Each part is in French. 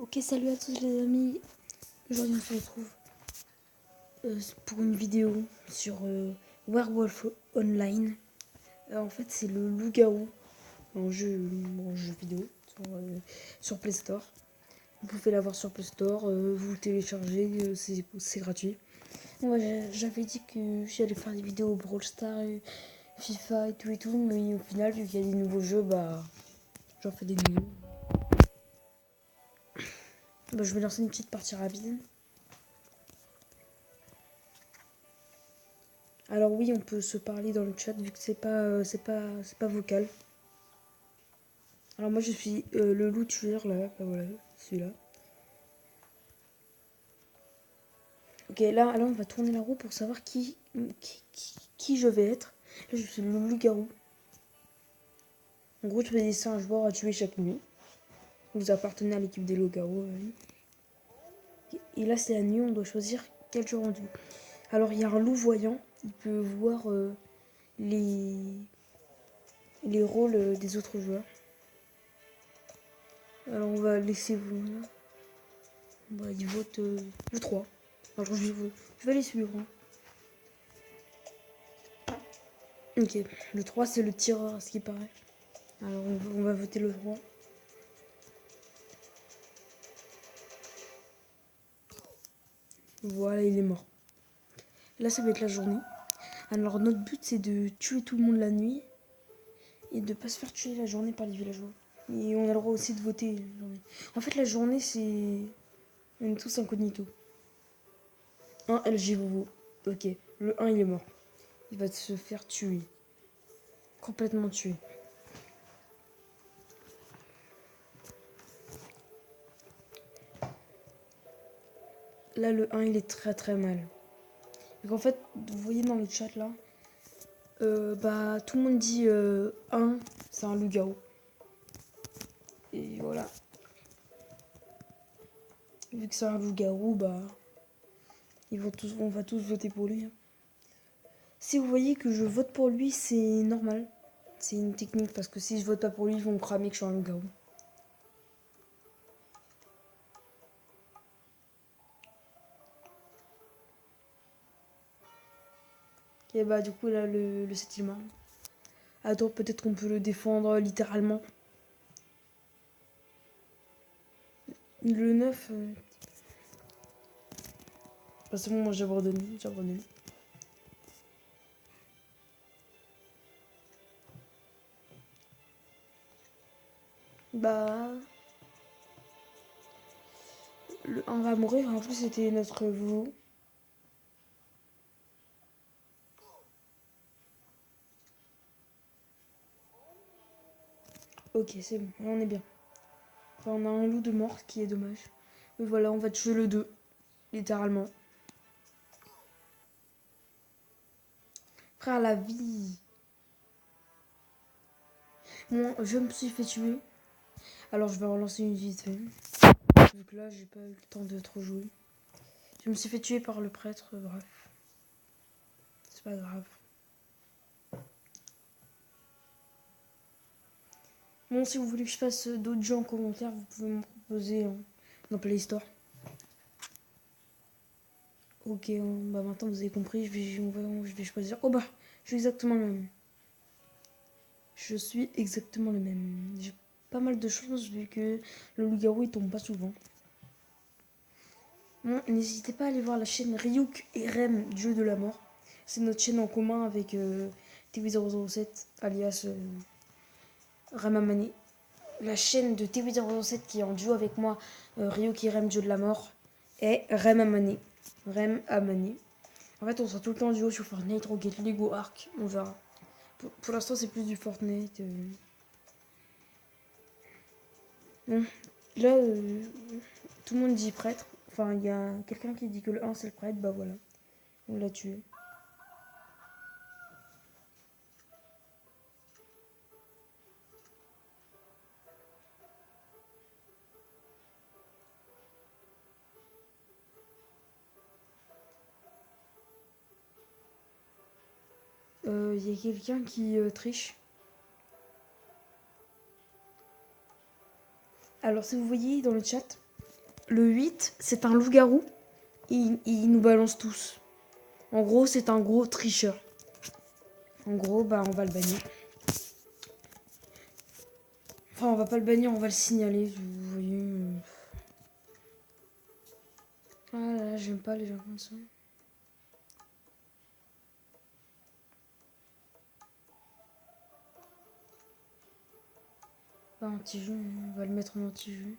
Ok, salut à tous les amis. Aujourd'hui on se retrouve pour une vidéo sur Werewolf Online. En fait c'est le loup-garou en jeu vidéo sur Play Store. Vous pouvez l'avoir sur Play Store, vous le téléchargez, c'est gratuit. Moi j'avais dit que j'allais faire des vidéos Brawl Stars, FIFA et tout, mais au final vu qu'il y a des nouveaux jeux, bah j'en fais des nouveaux. Bah, je vais lancer une petite partie rapide. Alors oui, on peut se parler dans le chat vu que c'est pas vocal. Alors moi je suis le loup tueur là, bah voilà, celui-là. Ok, là on va tourner la roue pour savoir qui je vais être. Là je suis le loup-garou. En gros, tu fais des singes joueurs à tuer chaque nuit. Vous appartenez à l'équipe des loups-garous. Et là c'est la nuit, on doit choisir quel jeu rendu. Alors il y a un loup voyant, il peut voir les rôles des autres joueurs. Alors on va laisser vous. Bah, il vote le 3. Alors je vais les suivre. Hein. Ok, le 3 c'est le tireur à ce qui paraît. Alors on va voter le 3. Voilà, il est mort. Là ça va être la journée. Alors notre but c'est de tuer tout le monde la nuit et de pas se faire tuer la journée par les villageois. Et on a le droit aussi de voter la journée. En fait la journée c'est... On est tous incognito. Un LG Vovo. Ok, le 1 il est mort. Il va se faire tuer. Complètement tué. Là le 1 il est très très mal. Donc en fait, vous voyez dans le chat là, bah tout le monde dit 1, c'est un loup-garou. Et voilà. Vu que c'est un loup-garou, bah on va tous voter pour lui. Hein. Si vous voyez que je vote pour lui, c'est normal. C'est une technique parce que si je vote pas pour lui, ils vont me cramer que je suis un loup-garou. Et bah du coup là le 7 il est mort. Attends, peut-être qu'on peut le défendre littéralement. Le 9... Bah, c'est bon, moi j'ai abandonné. Bah... Le 1 va mourir, en plus c'était notre vous. Ok, c'est bon, on est bien. Enfin, on a un loup de mort, ce qui est dommage. Mais voilà, on va tuer le 2, littéralement. Frère, la vie. Bon, je me suis fait tuer. Alors, je vais relancer une vite fait. Vu que là, j'ai pas eu le temps de trop jouer. Je me suis fait tuer par le prêtre, bref. C'est pas grave. Bon, si vous voulez que je fasse d'autres jeux en commentaire, vous pouvez me proposer dans Play Store. Ok, bah maintenant vous avez compris, je vais choisir. Oh bah, je suis exactement le même. Je suis exactement le même. J'ai pas mal de chance vu que le loup-garou il tombe pas souvent. Bon, n'hésitez pas à aller voir la chaîne Ryuk et Rem, Dieu de la mort. C'est notre chaîne en commun avec TV007 alias Ramamani. La chaîne de TV007 qui est en duo avec moi, Ryuk et Rem, Dieu de la mort, est Ramamani. Rem Amani. En fait, on sera tout le temps en duo sur Fortnite, Rocket League ou Ark. On verra. Pour l'instant, c'est plus du Fortnite. Bon, là, tout le monde dit prêtre. Enfin, il y a quelqu'un qui dit que le 1 c'est le prêtre. Bah voilà, on l'a tué. Il y a quelqu'un qui triche. Alors, si vous voyez dans le chat, Le 8, c'est un loup-garou. Il nous balance tous. En gros, c'est un gros tricheur. En gros, bah, on va le bannir. Enfin, on va pas le bannir, on va le signaler. Vous voyez. Ah là là, j'aime pas les gens comme ça. Pas anti-jeu, on va le mettre en anti-jeu.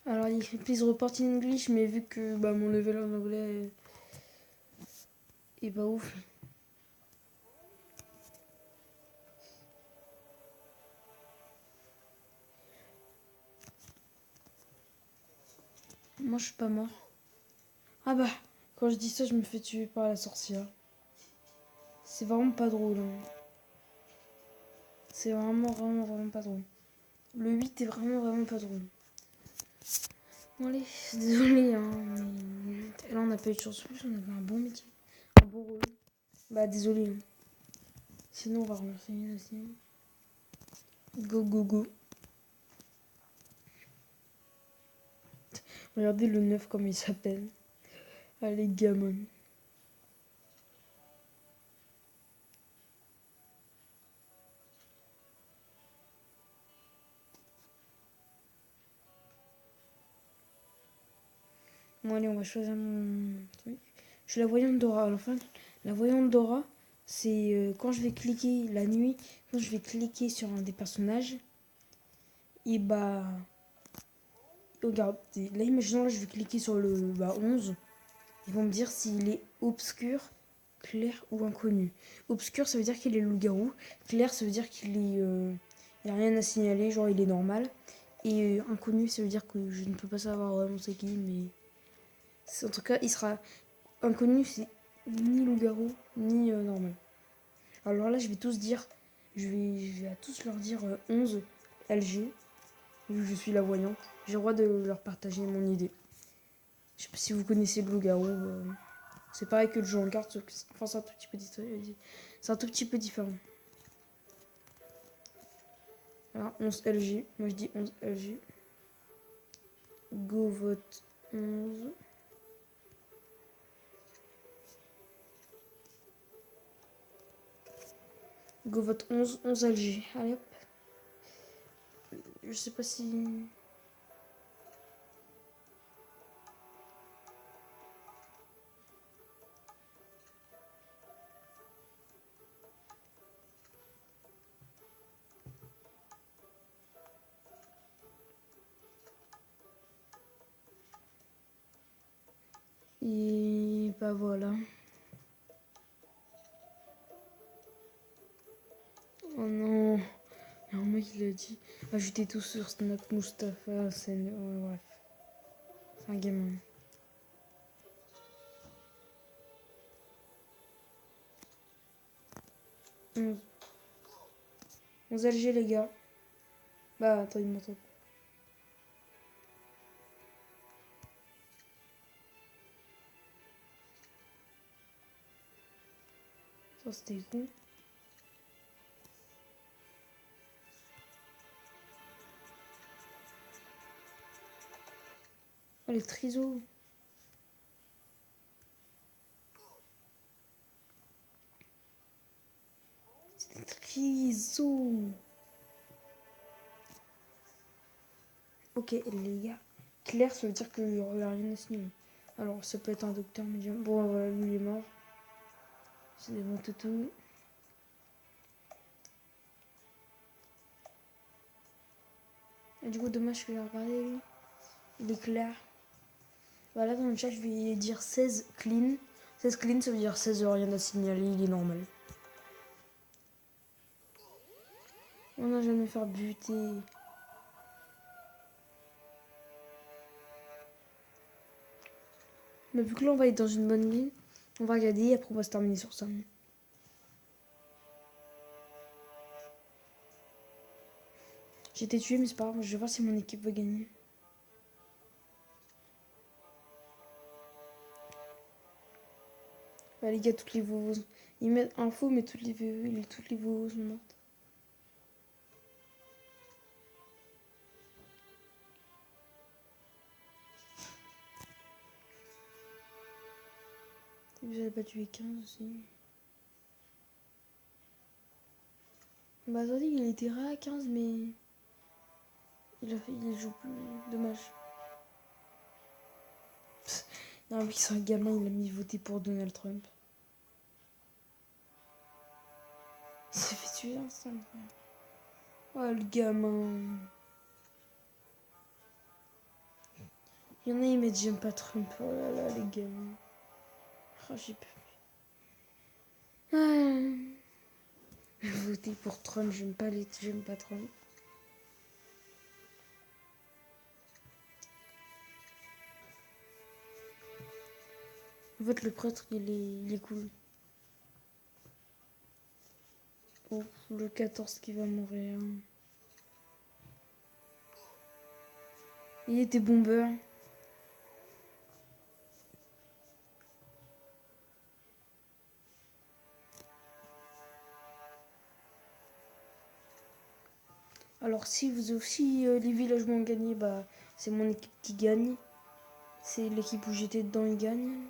Alors il fait please report in English, mais vu que bah, mon level en anglais est pas ouf. Moi je suis pas mort. Ah bah, quand je dis ça, je me fais tuer par la sorcière. C'est vraiment pas drôle. Hein. C'est vraiment pas drôle. Le 8 est vraiment pas drôle. Bon allez, désolé hein, mais là on a pas eu de chance plus, on avait un bon métier. Un bon rôle. Bah désolé. Hein. Sinon on va remercier aussi. Go go go. Regardez le 9 comme il s'appelle. Allez gamin. Bon allez, on va choisir mon truc. Je suis la voyante Dora. Alors, enfin, la voyante Dora, c'est quand je vais cliquer la nuit, quand je vais cliquer sur un des personnages, et bah... Regarde, là imaginons, là je vais cliquer sur le 11. Ils vont me dire s'il est obscur, clair ou inconnu. Obscur, ça veut dire qu'il est loup-garou. Clair, ça veut dire qu'il est... il n'y a rien à signaler, genre il est normal. Et inconnu, ça veut dire que je ne peux pas savoir vraiment c'est qui, mais... En tout cas, il sera inconnu, c'est ni loup-garou, ni normal. Alors là, je vais tous dire... Je vais à tous leur dire 11 LG, vu que je suis la voyante. J'ai le droit de leur partager mon idée. Je sais pas si vous connaissez le loup-garou. C'est pareil que le jeu en carte, enfin c'est un tout petit peu différent. C'est un tout petit peu différent. Alors 11 LG, moi je dis 11 LG. Go vote 11. Go vote 11, 11 LG. Allez hop. Je sais pas si... Et bah voilà. Oh non. Il y a un mec qui l'a dit. Ajoutez tout sur Snap Mustapha. C'est... Ouais, bref. C'est un gamin. Onze 11 LG les gars. Bah attends, il m'entend. Ça c'était con. Oh les trisos. C'est des trisos. Ok les gars. Clair, ça veut dire qu'il n'y aura rien à signaler. Alors ça peut être un docteur médium. Bon voilà, lui il est mort. C'est des bons toutous. Et du coup dommage que j'ai regardé lui. Il est clair. Voilà dans le chat je vais dire 16 clean. 16 clean ça veut dire 16 rien à signaler, il est normal. On n'a jamais fait buter. Mais vu que là, on va être dans une bonne game, on va regarder et après, on va se terminer sur ça. J'ai été tué, mais c'est pas grave. Je vais voir si mon équipe va gagner. Bah, les gars, toutes les vos... Ils mettent info, mais toutes les vos sont mortes. J'avais pas tué 15 aussi. Bah attendez, il était rare à 15, mais... Il joue plus. Dommage. Il y a un mec qui un gamin, il a mis voter pour Donald Trump. Il s'est fait tuer ensemble. Oh le gamin. Il y en a, ils mettent j'aime pas Trump. Oh là là, les gamins. Oh, j'ai peur. Voter pour Trump, j'aime pas Trump. En fait, le prêtre, il est cool. Oh, le 14 qui va mourir. Il était bomber. Alors si les villageois ont gagné, bah c'est mon équipe qui gagne. C'est l'équipe où j'étais dedans, ils gagnent.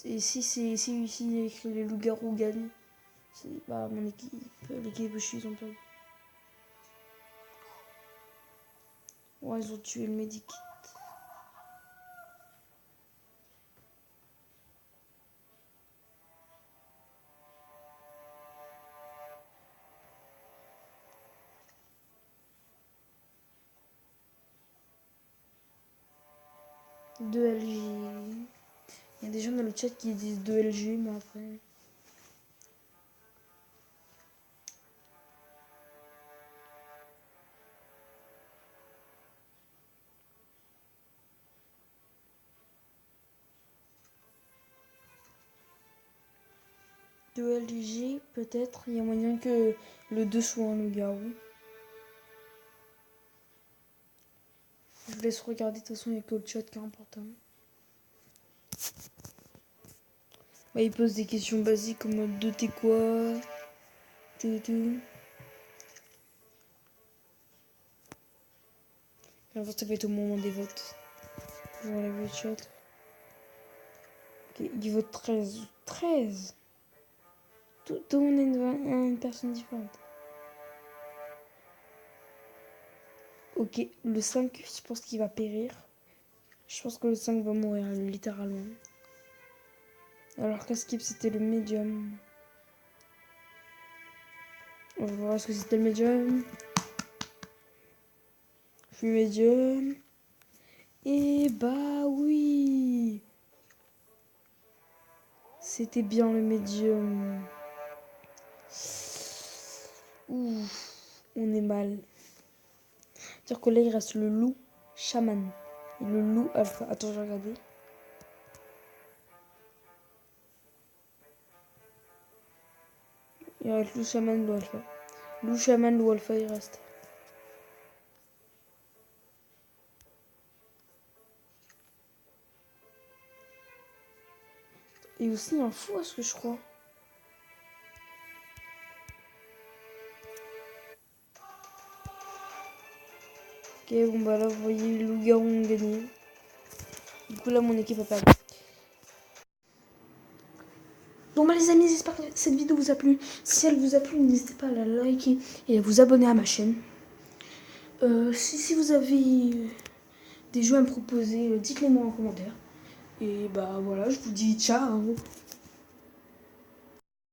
Et si les loups-garous gagnent, bah mon équipe, l'équipe où je suis, ils ont perdu. Ouais, ils ont tué le médic. De LG. Il y a des gens dans le chat qui disent 2 LG, mais après... De LG, peut-être. Il y a moyen que le 2 soit un loup-garou. Je vous laisse regarder, de toute façon, il n'y a que le chat qui est important. Bah, il pose des questions basiques comme de t'es quoi, tout. Et en fait, ça va être au moment des votes. Je vais enlever le chat. Ok, il vote 13. 13. Tout le monde est une personne différente. Ok, le 5, je pense qu'il va périr. Je pense que le 5 va mourir, littéralement. Alors qu'à Skip, c'était le médium. On va voir ce que c'était le médium. Je suis médium. Et bah oui. C'était bien le médium. Ouf, on est mal. C'est-à-dire que là, il reste le loup chaman et le loup alpha. Attends, je vais regarder. Il reste loup chaman, loup alpha. Loup chaman, loup alpha, il reste. Et aussi un fou à ce que je crois. Ok, bon bah là, vous voyez, les loups-garous ont gagné. Du coup, là, mon équipe a perdu. Bon bah les amis, j'espère que cette vidéo vous a plu. Si elle vous a plu, n'hésitez pas à la liker et à vous abonner à ma chaîne. Si vous avez des jeux à me proposer, dites-les moi en commentaire. Et bah voilà, je vous dis ciao.